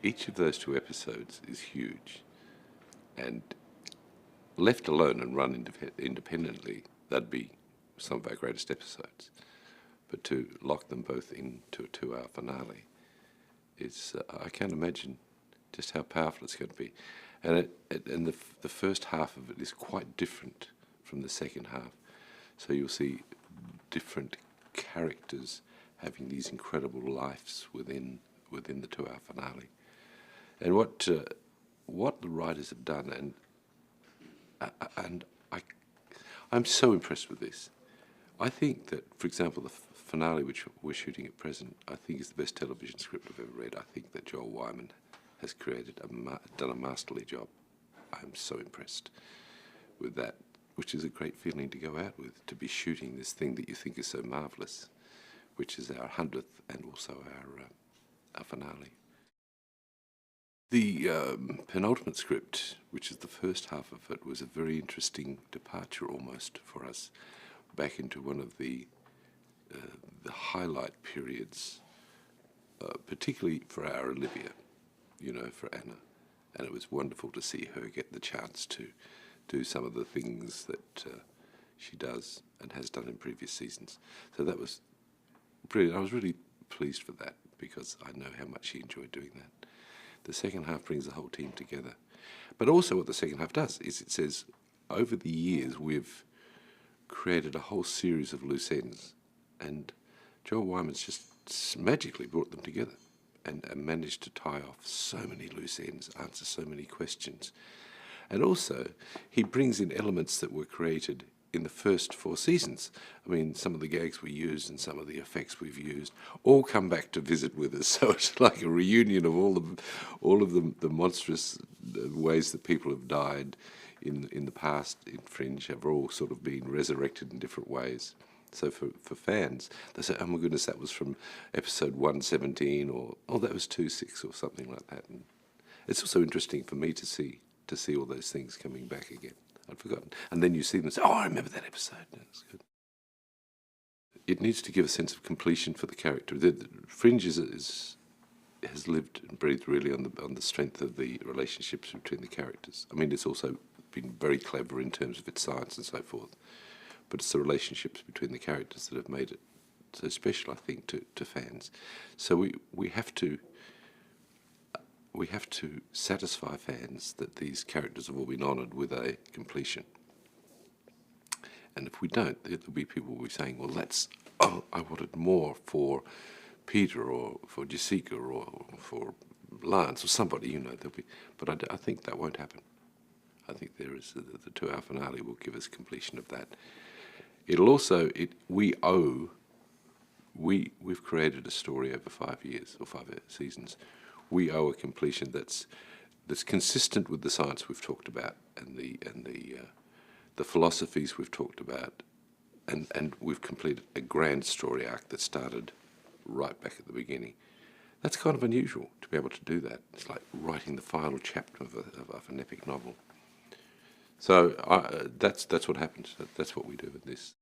each of those 2 episodes is huge, and left alone and run independently, that'd be some of our greatest episodes. But to lock them both into a 2-hour finale, I can't imagine just how powerful it's going to be. And the first half of it is quite different from the second half. So you'll see different characters having these incredible lives within the 2-hour finale. And what the writers have done, and I'm so impressed with this. I think that, for example, the finale which we're shooting at present, I think is the best television script I've ever read. I think that Joel Wyman has done a masterly job. I'm so impressed with that, which is a great feeling to go out with, to be shooting this thing that you think is so marvellous, which is our 100th and also our finale. The penultimate script, which is the first half of it, was a very interesting departure almost for us back into one of the highlight periods, particularly for our Olivia, for Anna. And it was wonderful to see her get the chance to do some of the things that she does and has done in previous seasons. So that was brilliant. I was really pleased for that because I know how much she enjoyed doing that. The second half brings the whole team together. But also what the second half does is it says, over the years we've created a whole series of loose ends, and Joel Wyman's just magically brought them together and managed to tie off so many loose ends, answer so many questions. And also, he brings in elements that were created in the first 4 seasons. I mean, some of the gags we used and some of the effects we've used all come back to visit with us. So it's like a reunion of all of the monstrous ways that people have died in the past in Fringe have all sort of been resurrected in different ways. So for fans, they say, oh my goodness, that was from episode 117, or oh, that was 26 or something like that. And it's also interesting for me to see all those things coming back again. I'd forgotten. And then you see them and say, oh, I remember that episode. That's good. It needs to give a sense of completion for the character. The Fringe has lived and breathed really on the strength of the relationships between the characters. I mean, it's also been very clever in terms of its science and so forth. But it's the relationships between the characters that have made it so special, I think, to fans. So we have to satisfy fans that these characters have all been honoured with a completion. And if we don't, there'll be people who will be saying, well, I wanted more for Peter or for Jessica or for Lance or somebody, but I think that won't happen. I think there is the 2-hour finale will give us completion of that. It'll also, we've created a story over 5 years or 5 seasons. We owe a completion that's consistent with the science we've talked about and the philosophies we've talked about, and we've completed a grand story arc that started right back at the beginning. That's kind of unusual to be able to do that. It's like writing the final chapter of an epic novel. So that's what happens. That's what we do with this.